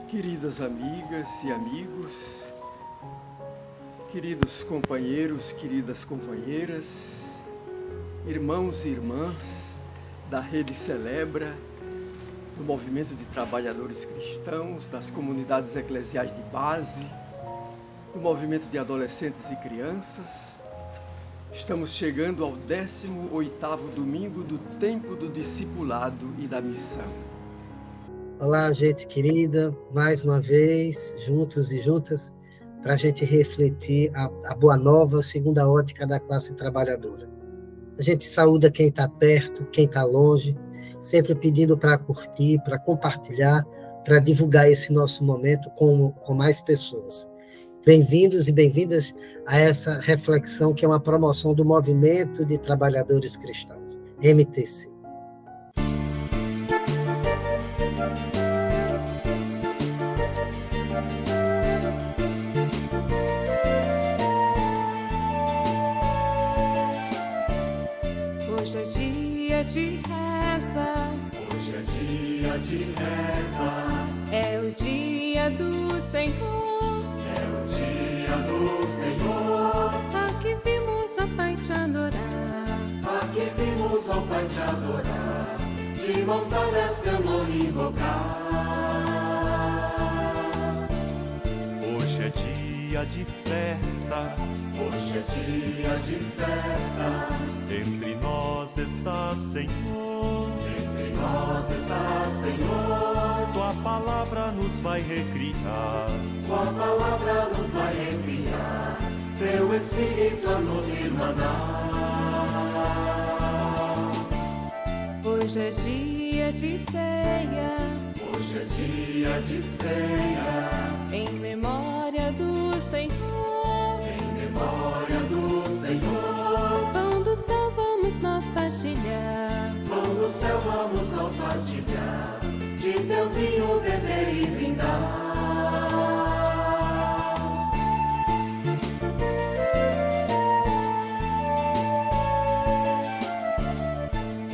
Queridas amigas e amigos, queridos companheiros, queridas companheiras, irmãos e irmãs da Rede Celebra, do Movimento de Trabalhadores Cristãos, das comunidades eclesiais de base, do Movimento de Adolescentes e Crianças, estamos chegando ao 18º domingo do tempo do discipulado e da missão. Olá, gente querida, mais uma vez, juntos e juntas, para a gente refletir a boa nova, a segunda ótica da classe trabalhadora. A gente saúda quem está perto, quem está longe, sempre pedindo para curtir, para compartilhar, para divulgar esse nosso momento com mais pessoas. Bem-vindos e bem-vindas a essa reflexão que é uma promoção do Movimento de Trabalhadores Cristãos, MTC. Hoje é dia de reza, hoje é dia de reza, é o dia do Senhor, é o dia do Senhor. Aqui vimos ao Pai te adorar, Aqui vimos ao Pai te adorar, de mãos dadas clamando e invocar. Hoje é dia de festa, hoje é dia de festa, entre nós está Senhor, entre nós está Senhor. Tua palavra nos vai recriar, Tua palavra nos vai recriar, Teu Espírito a nos irmanar. Hoje é dia de ceia, hoje é dia de ceia, em memória do Senhor, em memória do Senhor. Pão do céu vamos nós partilhar, Pão do céu vamos nós partilhar, de Teu vinho beber e brindar.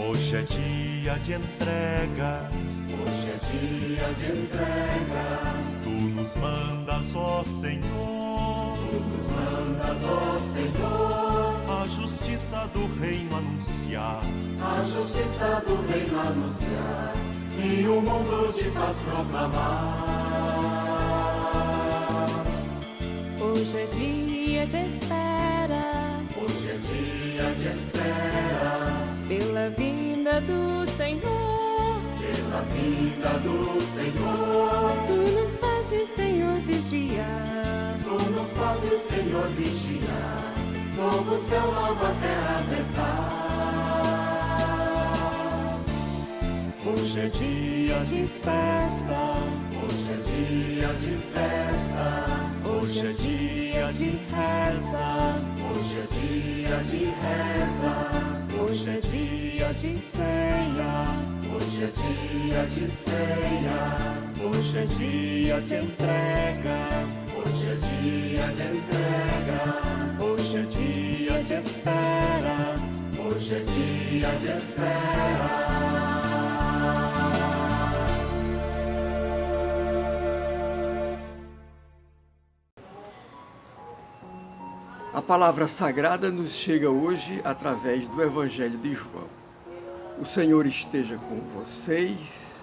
hoje é dia de entrega, hoje é dia de entrega, Tu nos mandas, ó Senhor, Tu nos mandas, ó Senhor, a justiça do reino anunciar, a justiça do reino anunciar, e um mundo de paz proclamar. hoje é dia de espera, hoje é dia de espera, pela vinda do Senhor, pela vinda do Senhor. Tu nos fazes, Senhor, vigiar, Tu nos fazes, Senhor, vigiar, novo céu, nova terra pensar. hoje é dia de festa, hoje é dia de festa, hoje é dia de reza, hoje é dia de reza, hoje é dia de ceia, hoje é dia de ceia, hoje é dia de entrega, hoje é dia de entrega, hoje é dia de espera, hoje é dia de espera. A palavra sagrada nos chega hoje através do Evangelho de João. O Senhor esteja com vocês.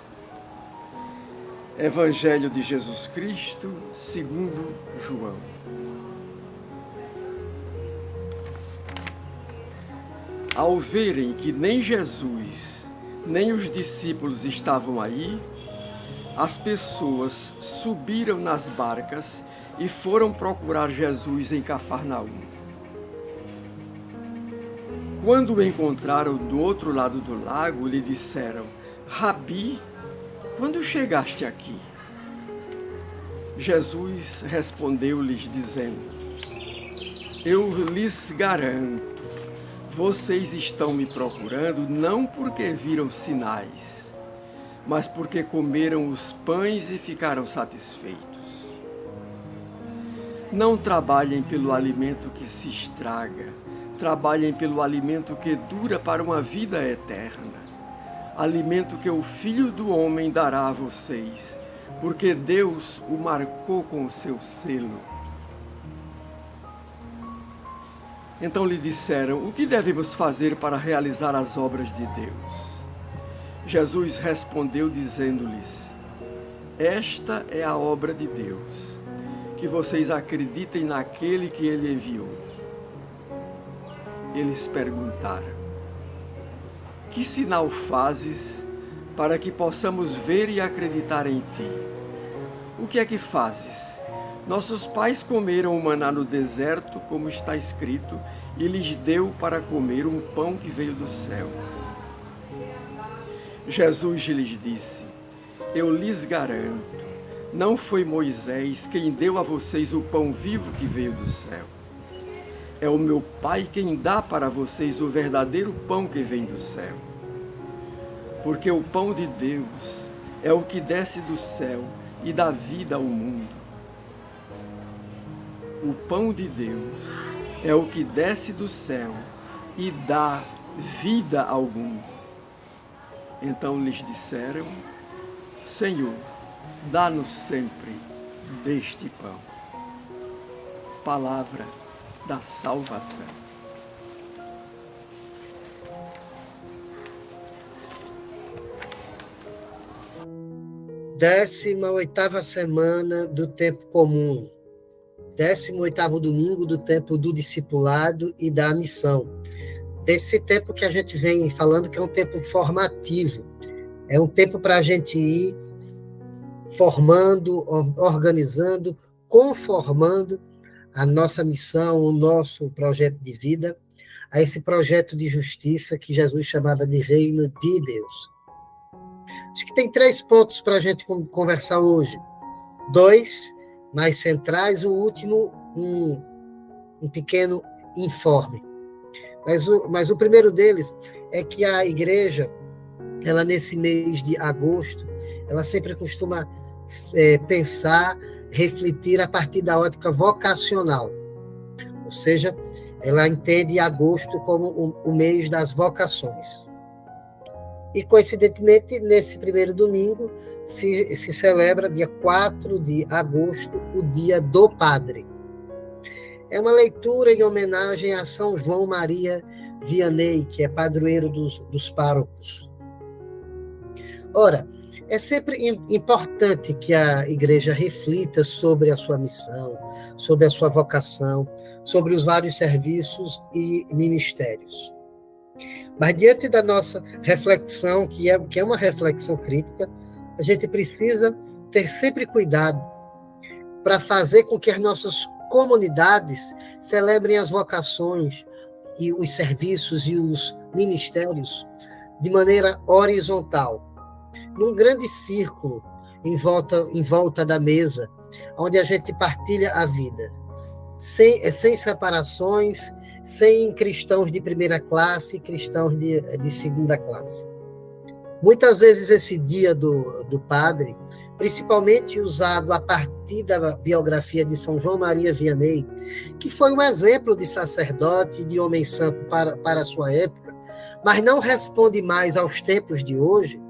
Evangelho de Jesus Cristo, segundo João. Ao verem que nem Jesus, nem os discípulos estavam aí, as pessoas subiram nas barcas e foram procurar Jesus em Cafarnaum. Quando o encontraram do outro lado do lago, lhe disseram: Rabi, quando chegaste aqui? Jesus respondeu-lhes dizendo: Eu lhes garanto, vocês estão me procurando não porque viram sinais, mas porque comeram os pães e ficaram satisfeitos. Não trabalhem pelo alimento que se estraga, trabalhem pelo alimento que dura para uma vida eterna, alimento que o Filho do Homem dará a vocês, porque Deus o marcou com o seu selo. Então lhe disseram: o que devemos fazer para realizar as obras de Deus? Jesus respondeu dizendo-lhes: esta é a obra de Deus, que vocês acreditem naquele que ele enviou. Eles perguntaram: que sinal fazes para que possamos ver e acreditar em ti? O que é que fazes? Nossos pais comeram o maná no deserto, como está escrito, e lhes deu para comer um pão que veio do céu. Jesus lhes disse: eu lhes garanto, não foi Moisés quem deu a vocês o pão vivo que veio do céu. É o meu Pai quem dá para vocês o verdadeiro pão que vem do céu. Porque o pão de Deus é o que desce do céu e dá vida ao mundo. O pão de Deus é o que desce do céu e dá vida ao mundo. Então lhes disseram: Senhor, dá-nos sempre deste pão. Palavra da salvação. Décima oitava semana do tempo comum. 18º domingo do tempo do discipulado e da missão. Desse tempo que a gente vem falando que é um tempo formativo. É um tempo para a gente ir formando, organizando, conformando a nossa missão, o nosso projeto de vida, a esse projeto de justiça que Jesus chamava de reino de Deus. Acho que tem 3 pontos para a gente conversar hoje. 2 mais centrais, o último, um pequeno informe. Mas o primeiro deles é que a igreja, ela nesse mês de agosto, ela sempre costuma pensar, refletir a partir da ótica vocacional. Ou seja, ela entende agosto como o mês das vocações. E, coincidentemente, nesse primeiro domingo, se celebra, dia 4 de agosto, o Dia do Padre. É uma leitura em homenagem a São João Maria Vianney, que é padroeiro dos párocos. Ora, é sempre importante que a igreja reflita sobre a sua missão, sobre a sua vocação, sobre os vários serviços e ministérios. Mas diante da nossa reflexão, que é uma reflexão crítica, a gente precisa ter sempre cuidado para fazer com que as nossas comunidades celebrem as vocações e os serviços e os ministérios de maneira horizontal, num grande círculo em volta da mesa, onde a gente partilha a vida, sem separações, sem cristãos de primeira classe e cristãos de segunda classe. Muitas vezes esse dia do padre, principalmente usado a partir da biografia de São João Maria Vianney, que foi um exemplo de sacerdote, de homem santo para a sua época, mas não responde mais aos tempos de hoje.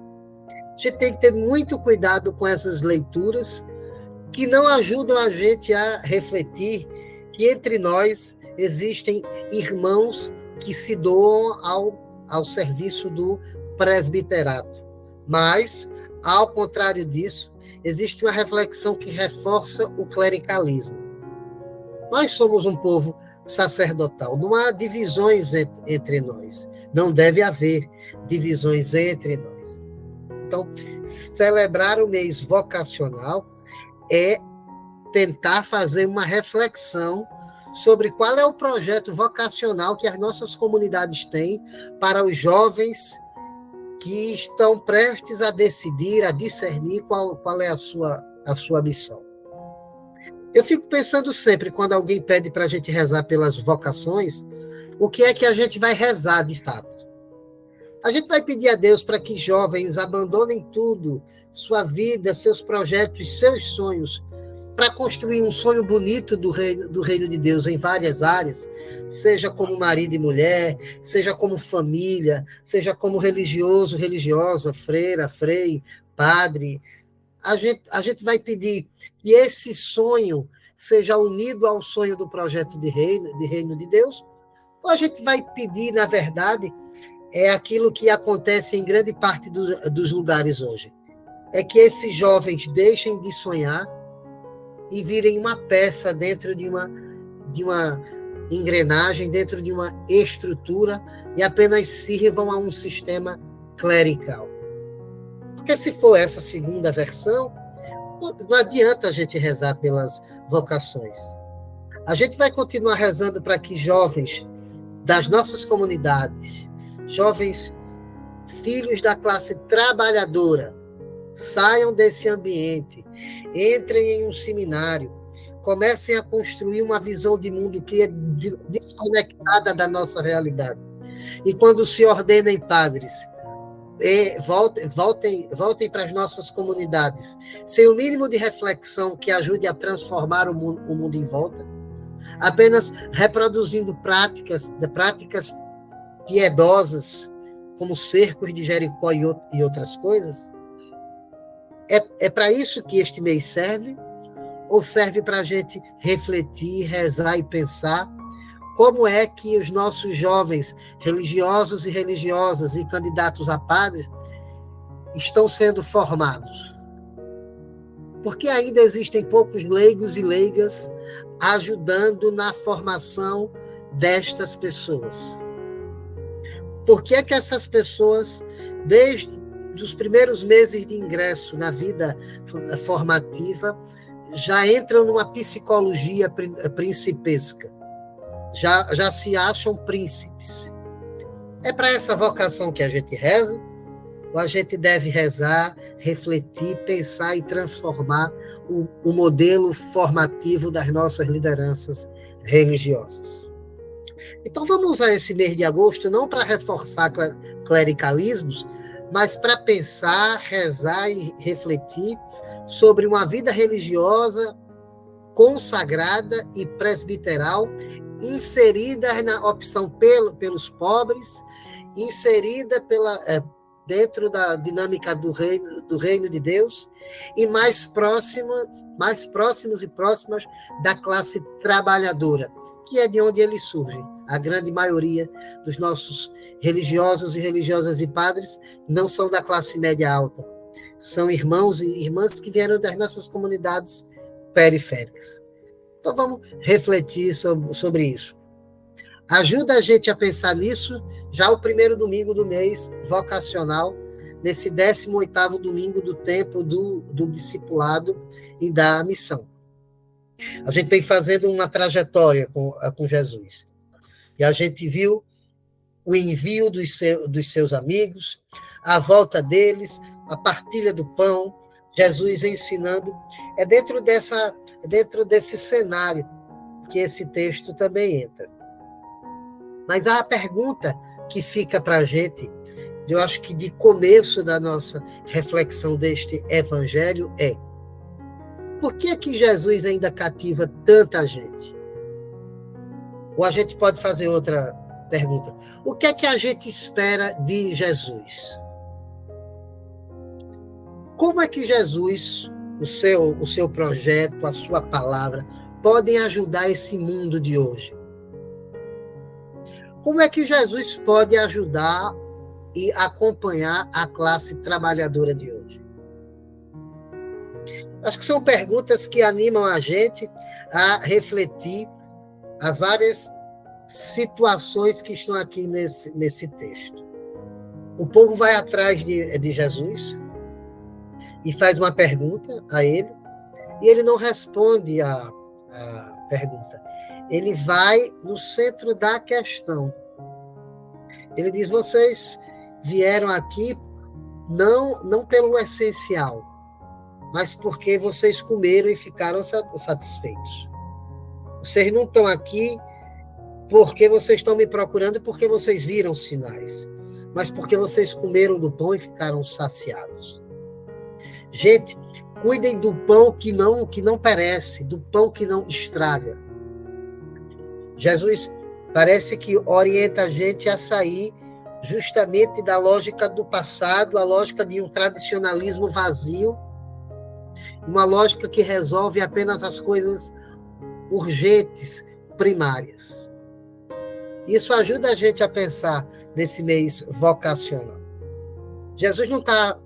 A gente tem que ter muito cuidado com essas leituras que não ajudam a gente a refletir que entre nós existem irmãos que se doam ao serviço do presbiterato. Mas, ao contrário disso, existe uma reflexão que reforça o clericalismo. Nós somos um povo sacerdotal, não há divisões entre nós, não deve haver divisões entre nós. Então, celebrar o mês vocacional é tentar fazer uma reflexão sobre qual é o projeto vocacional que as nossas comunidades têm para os jovens que estão prestes a decidir, a discernir qual é a sua missão. Eu fico pensando sempre, quando alguém pede para a gente rezar pelas vocações, o que é que a gente vai rezar de fato? A gente vai pedir a Deus para que jovens abandonem tudo, sua vida, seus projetos, seus sonhos, para construir um sonho bonito do reino de Deus em várias áreas, seja como marido e mulher, seja como família, seja como religioso, religiosa, freira, frei, padre, a gente vai pedir que esse sonho seja unido ao sonho do projeto de reino de Deus, ou a gente vai pedir, na verdade, é aquilo que acontece em grande parte dos lugares hoje. É que esses jovens deixem de sonhar e virem uma peça dentro de uma engrenagem, dentro de uma estrutura, e apenas sirvam a um sistema clerical. Porque se for essa segunda versão, não adianta a gente rezar pelas vocações. A gente vai continuar rezando para que jovens das nossas comunidades, jovens filhos da classe trabalhadora, saiam desse ambiente, entrem em um seminário, comecem a construir uma visão de mundo que é desconectada da nossa realidade. E quando se ordenem padres, voltem para as nossas comunidades, sem o mínimo de reflexão que ajude a transformar o mundo em volta, apenas reproduzindo práticas piedosas, como cercos de Jericó e outras coisas. É para isso que este mês serve? Ou serve para a gente refletir, rezar e pensar como é que os nossos jovens religiosos e religiosas e candidatos a padres estão sendo formados? Porque ainda existem poucos leigos e leigas ajudando na formação destas pessoas. Por que é que essas pessoas, desde os primeiros meses de ingresso na vida formativa, já entram numa psicologia principesca? Já se acham príncipes. É para essa vocação que a gente reza? Ou a gente deve rezar, refletir, pensar e transformar o modelo formativo das nossas lideranças religiosas? Então vamos usar esse mês de agosto não para reforçar clericalismos, mas para pensar, rezar e refletir sobre uma vida religiosa consagrada e presbiteral, inserida na opção pelos pobres, inserida dentro da dinâmica do reino de Deus, e mais próximos e próximas da classe trabalhadora, que é de onde eles surgem. A grande maioria dos nossos religiosos e religiosas e padres não são da classe média alta. São irmãos e irmãs que vieram das nossas comunidades periféricas. Então vamos refletir sobre isso. Ajuda a gente a pensar nisso já o primeiro domingo do mês vocacional, nesse 18º domingo do tempo do discipulado e da missão. A gente vem fazendo uma trajetória com Jesus. E a gente viu o envio dos seus amigos, a volta deles, a partilha do pão, Jesus ensinando. É dentro desse cenário que esse texto também entra. Mas a pergunta que fica para a gente, eu acho que de começo da nossa reflexão deste evangelho é: por que que Jesus ainda cativa tanta gente? Ou a gente pode fazer outra pergunta: o que é que a gente espera de Jesus? Como é que Jesus, o seu projeto, a sua palavra, podem ajudar esse mundo de hoje? Como é que Jesus pode ajudar e acompanhar a classe trabalhadora de hoje? Acho que são perguntas que animam a gente a refletir as várias situações que estão aqui nesse texto. O povo vai atrás de Jesus e faz uma pergunta a ele, e ele não responde a pergunta. Ele vai no centro da questão. Ele diz: vocês vieram aqui não pelo essencial, mas porque vocês comeram e ficaram satisfeitos. Vocês não estão aqui porque vocês estão me procurando, porque vocês viram sinais, mas porque vocês comeram do pão e ficaram saciados. Gente, cuidem do pão que não perece, do pão que não estraga. Jesus parece que orienta a gente a sair justamente da lógica do passado, a lógica de um tradicionalismo vazio, uma lógica que resolve apenas as coisas urgentes, primárias. Isso ajuda a gente a pensar nesse mês vocacional. Jesus não está...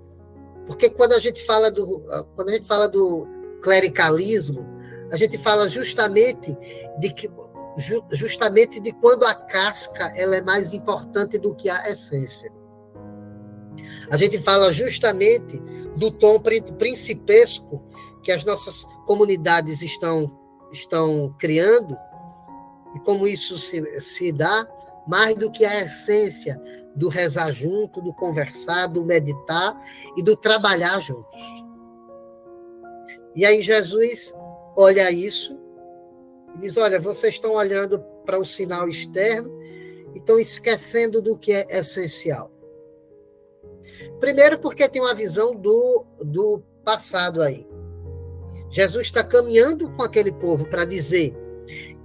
Porque quando a gente fala do clericalismo, a gente fala justamente de quando a casca ela é mais importante do que a essência. A gente fala justamente do tom principesco que as nossas comunidades estão criando, e como isso se dá, mais do que a essência do rezar junto, do conversar, do meditar e do trabalhar juntos. E aí Jesus olha isso e diz, olha, vocês estão olhando para o sinal externo e estão esquecendo do que é essencial. Primeiro porque tem uma visão do passado aí. Jesus está caminhando com aquele povo para dizer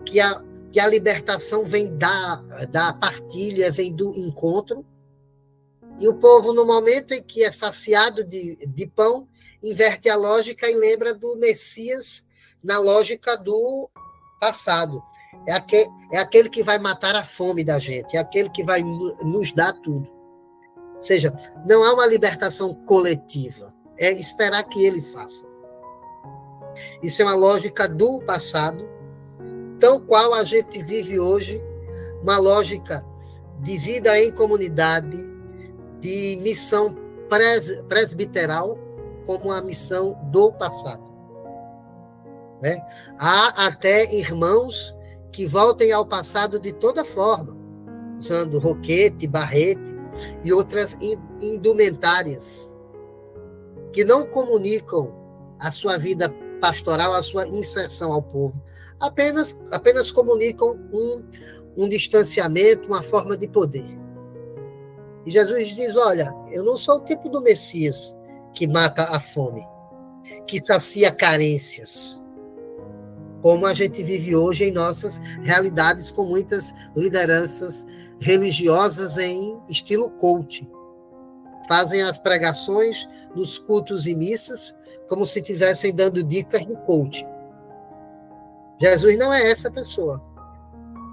que a libertação vem da partilha, vem do encontro, e o povo, no momento em que é saciado de pão, inverte a lógica e lembra do Messias na lógica do passado. É aquele que vai matar a fome da gente, é aquele que vai nos dar tudo. Ou seja, não há uma libertação coletiva, é esperar que ele faça. Isso é uma lógica do passado, tão qual a gente vive hoje, uma lógica de vida em comunidade, de missão presbiteral, como a missão do passado. Né? Há até irmãos que voltem ao passado de toda forma, usando roquete, barrete e outras indumentárias, que não comunicam a sua vida pastoral, a sua inserção ao povo, apenas comunicam um distanciamento, uma forma de poder. E Jesus diz, olha, eu não sou o tipo do Messias que mata a fome, que sacia carências, como a gente vive hoje em nossas realidades, com muitas lideranças religiosas em estilo coaching. Fazem as pregações nos cultos e missas como se estivessem dando dicas de coaching. Jesus não é essa pessoa.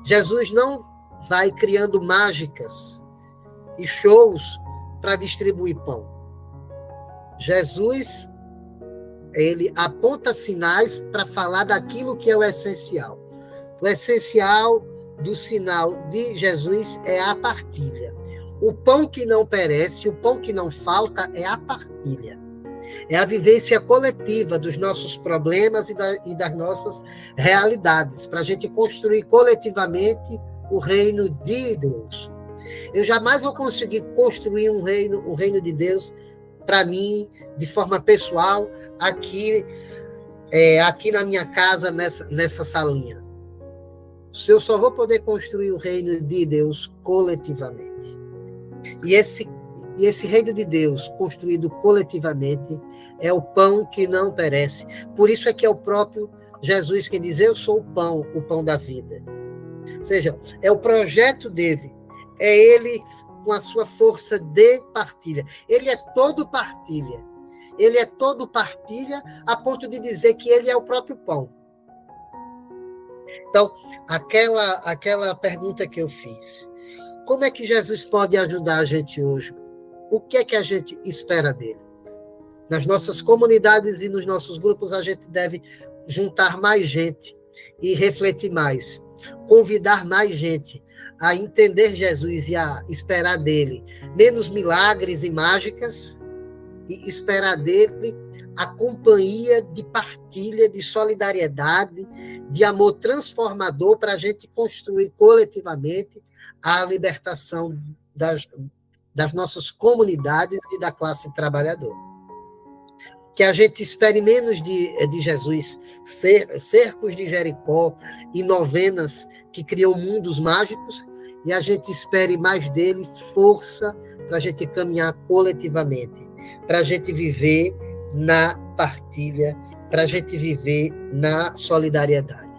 Jesus não vai criando mágicas e shows para distribuir pão. Jesus, ele aponta sinais para falar daquilo que é o essencial. O essencial do sinal de Jesus é a partilha. O pão que não perece, o pão que não falta é a partilha. É a vivência coletiva dos nossos problemas e das nossas realidades, para a gente construir coletivamente o reino de Deus. Eu jamais vou conseguir construir o reino de Deus para mim, de forma pessoal, aqui na minha casa, nessa salinha. Eu só vou poder construir o reino de Deus coletivamente. E esse reino de Deus construído coletivamente é o pão que não perece. Por isso é que é o próprio Jesus que diz, eu sou o pão da vida. Ou seja, é o projeto dele, é ele com a sua força de partilha. Ele é todo partilha. Ele é todo partilha a ponto de dizer que ele é o próprio pão. Então, aquela pergunta que eu fiz, como é que Jesus pode ajudar a gente hoje? O que é que a gente espera dele? Nas nossas comunidades e nos nossos grupos, a gente deve juntar mais gente e refletir mais. Convidar mais gente a entender Jesus e a esperar dele menos milagres e mágicas, e esperar dele a companhia de partilha, de solidariedade, de amor transformador para a gente construir coletivamente a libertação das nossas comunidades e da classe trabalhadora. Que a gente espere menos de Jesus, cercos de Jericó e novenas que criam mundos mágicos, e a gente espere mais dele força para a gente caminhar coletivamente, para a gente viver na partilha, para a gente viver na solidariedade.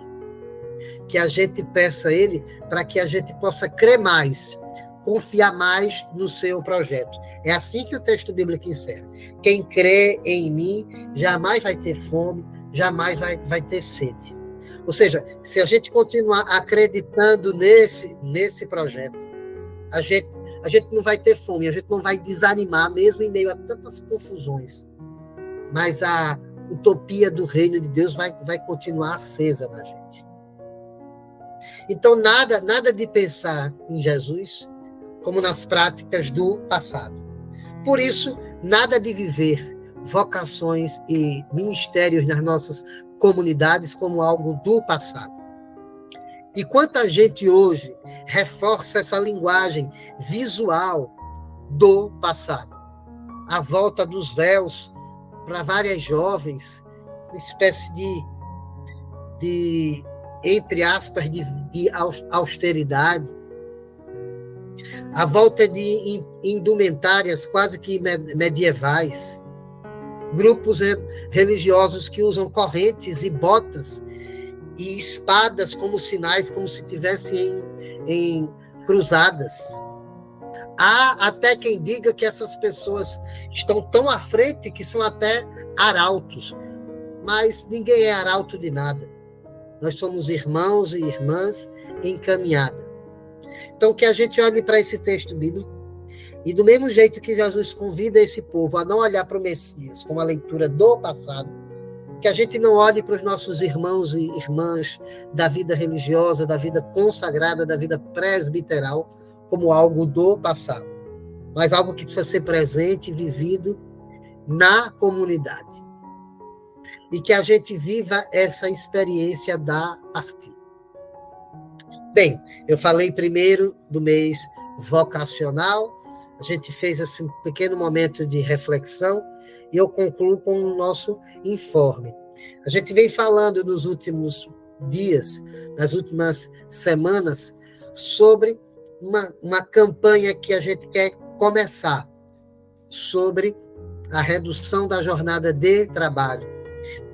Que a gente peça a ele para que a gente possa crer mais, confiar mais no seu projeto. É assim que o texto bíblico encerra. Quem crê em mim jamais vai ter fome, jamais vai ter sede. Ou seja, se a gente continuar acreditando nesse projeto, a gente não vai ter fome, a gente não vai desanimar, mesmo em meio a tantas confusões. Mas a utopia do reino de Deus vai continuar acesa na gente. Então, nada de pensar em Jesus como nas práticas do passado. Por isso, nada de viver vocações e ministérios nas nossas comunidades como algo do passado. E quanta gente hoje reforça essa linguagem visual do passado. A volta dos véus para várias jovens, uma espécie de entre aspas, de austeridade. A volta de indumentárias quase que medievais. Grupos religiosos que usam correntes e botas e espadas como sinais, como se estivessem em cruzadas. Há até quem diga que essas pessoas estão tão à frente que são até arautos, mas ninguém é arauto de nada. Nós somos irmãos e irmãs em caminhada. Então, que a gente olhe para esse texto bíblico e do mesmo jeito que Jesus convida esse povo a não olhar para o Messias como a leitura do passado, que a gente não olhe para os nossos irmãos e irmãs da vida religiosa, da vida consagrada, da vida presbiteral, como algo do passado, mas algo que precisa ser presente e vivido na comunidade. E que a gente viva essa experiência da partida. Bem, eu falei primeiro do mês vocacional, a gente fez esse pequeno momento de reflexão e eu concluo com o nosso informe. A gente vem falando nos últimos dias, nas últimas semanas, sobre uma campanha que a gente quer começar, sobre a redução da jornada de trabalho,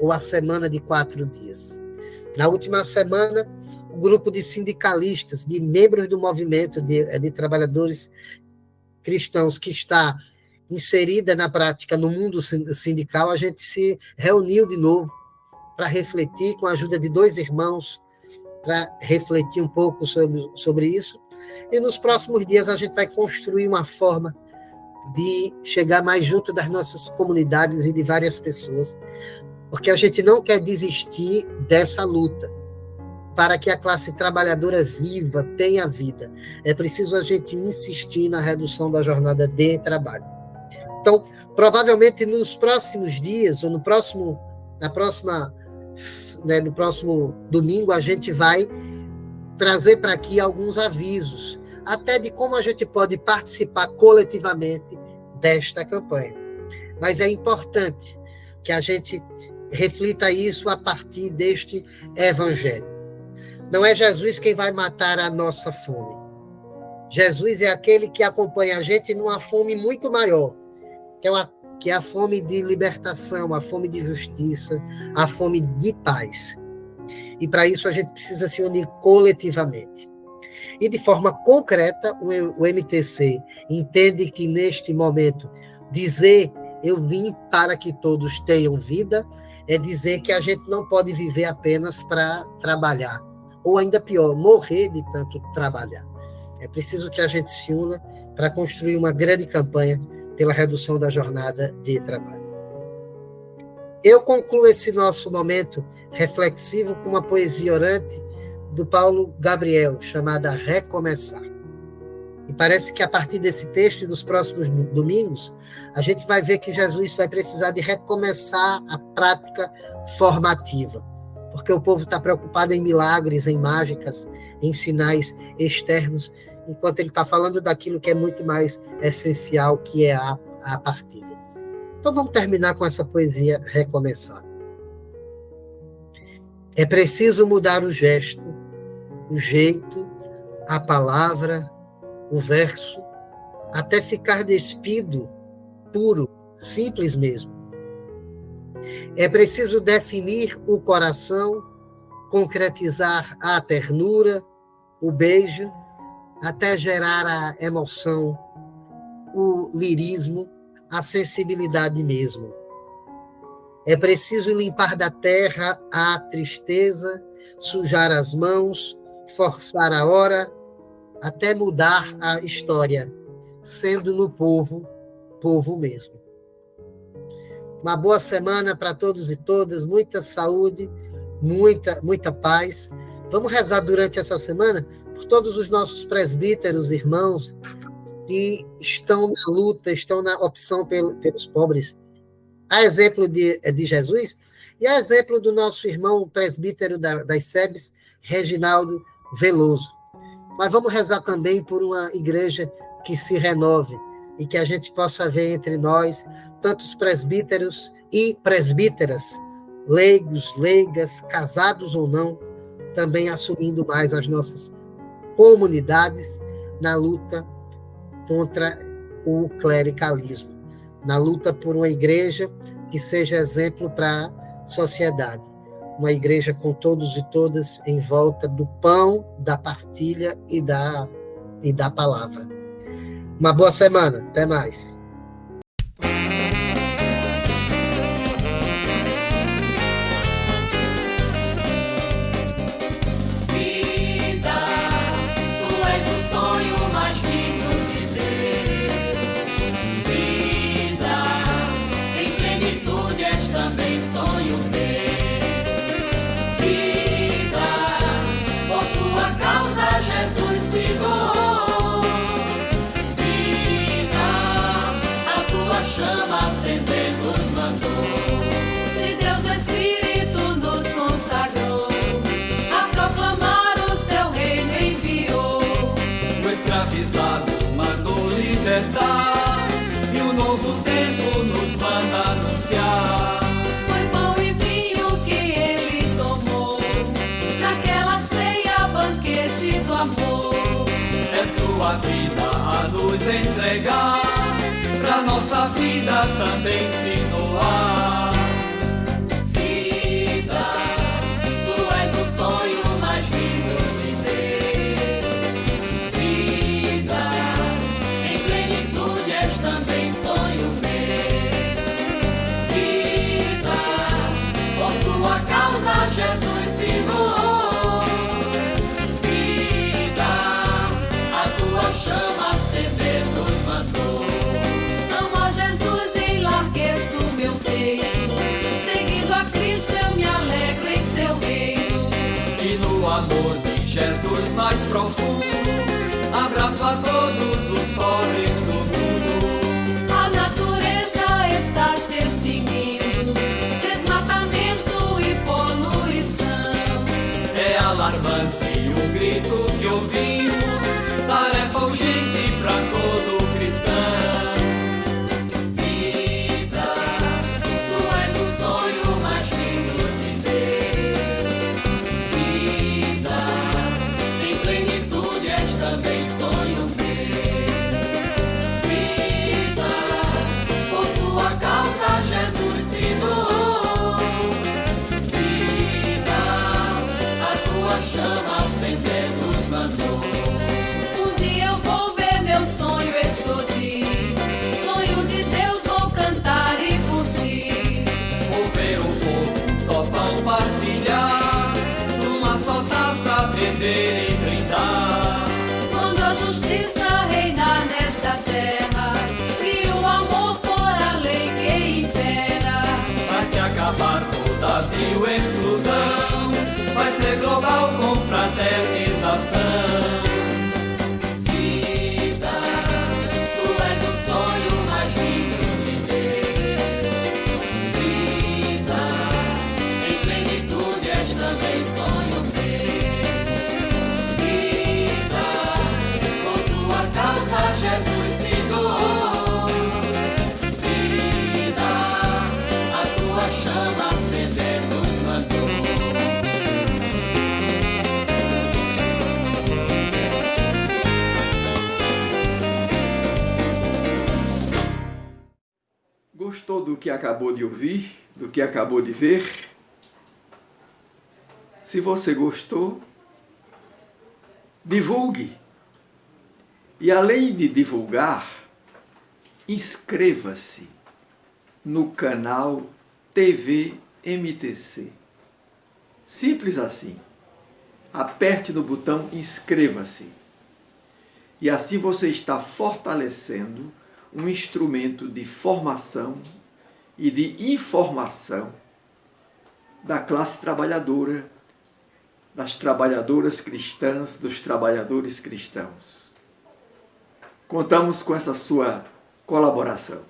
ou a semana de 4 dias. Na última semana, o grupo de sindicalistas, de membros do movimento de trabalhadores cristãos que está inserida na prática no mundo sindical, a gente se reuniu de novo para refletir, com a ajuda de 2 irmãos, para refletir um pouco sobre isso. E nos próximos dias a gente vai construir uma forma de chegar mais junto das nossas comunidades e de várias pessoas, porque a gente não quer desistir dessa luta para que a classe trabalhadora viva, tenha vida. É preciso a gente insistir na redução da jornada de trabalho. Então, provavelmente nos próximos dias, ou no próximo domingo, a gente vai trazer para aqui alguns avisos, até de como a gente pode participar coletivamente desta campanha. Mas é importante que a gente reflita isso a partir deste evangelho. Não é Jesus quem vai matar a nossa fome. Jesus é aquele que acompanha a gente numa fome muito maior, que é a fome de libertação, a fome de justiça, a fome de paz. E para isso a gente precisa se unir coletivamente. E de forma concreta, o MTC entende que neste momento dizer eu vim para que todos tenham vida é dizer que a gente não pode viver apenas para trabalhar, ou ainda pior, morrer de tanto trabalhar. É preciso que a gente se una para construir uma grande campanha pela redução da jornada de trabalho. Eu concluo esse nosso momento reflexivo com uma poesia orante do Paulo Gabriel, chamada Recomeçar. E parece que a partir desse texto e dos próximos domingos, a gente vai ver que Jesus vai precisar de recomeçar a prática formativa, porque o povo está preocupado em milagres, em mágicas, em sinais externos, enquanto ele está falando daquilo que é muito mais essencial, que é a partilha. Então vamos terminar com essa poesia Recomeçar. É preciso mudar o gesto, o jeito, a palavra, o verso, até ficar despido, puro, simples mesmo. É preciso definir o coração, concretizar a ternura, o beijo, até gerar a emoção, o lirismo, a sensibilidade mesmo. É preciso limpar da terra a tristeza, sujar as mãos, forçar a hora, até mudar a história, sendo no povo, povo mesmo. Uma boa semana para todos e todas, muita saúde, muita paz. Vamos rezar durante essa semana por todos os nossos presbíteros, irmãos, que estão na luta, estão na opção pelos pobres. A exemplo de Jesus e a exemplo do nosso irmão presbítero das SEBs, Reginaldo Veloso. Mas vamos rezar também por uma igreja que se renove e que a gente possa ver entre nós tantos presbíteros e presbíteras, leigos, leigas, casados ou não, também assumindo mais as nossas comunidades na luta contra o clericalismo, na luta por uma igreja que seja exemplo para a sociedade. Uma igreja com todos e todas em volta do pão, da partilha e da palavra. Uma boa semana. Até mais. Chama acender nos mandou, de Deus o Espírito nos consagrou, a proclamar o seu reino enviou. O escravizado mandou libertar, e o novo tempo nos manda anunciar. Foi pão e vinho que ele tomou, naquela ceia, banquete do amor. É sua vida a nos entregar, pra nossa vida também se doar. Vida, tu és o sonho mais lindo de Deus. Vida, em plenitude és também sonho meu. Vida, por tua causa Jesus se doou. Vida, a tua chama acender nos mandou. Jesus, enlargueço meu peito, seguindo a Cristo eu me alegro em seu reino. E no amor de Jesus mais profundo, abraço a todos os pobres do mundo. A natureza está se extinguindo, desmatamento e poluição. É alarmante o grito que ouvimos, tarefa urgente para todo cristão. Chama acender nos mandou. Um dia eu vou ver meu sonho explodir. Sonho de Deus vou cantar e curtir. Vou ver o povo só vão partilhar, numa só taça beber e brindar. Quando a justiça reinar nesta terra e o amor for a lei que impera, vai se acabar toda vil exclusão, vai ser global com fraternização. Vida, tu és o sonho mais lindo de Deus. Vida, em plenitude és também sonho meu. Vida, por tua causa Jesus se doou. Vida, a tua chama acender nos mandou. Gostou do que acabou de ouvir, do que acabou de ver? Se você gostou, divulgue. E além de divulgar, inscreva-se no canal TV MTC. Simples assim. Aperte no botão inscreva-se. E assim você está fortalecendo um instrumento de formação e de informação da classe trabalhadora, das trabalhadoras cristãs, dos trabalhadores cristãos. Contamos com essa sua colaboração.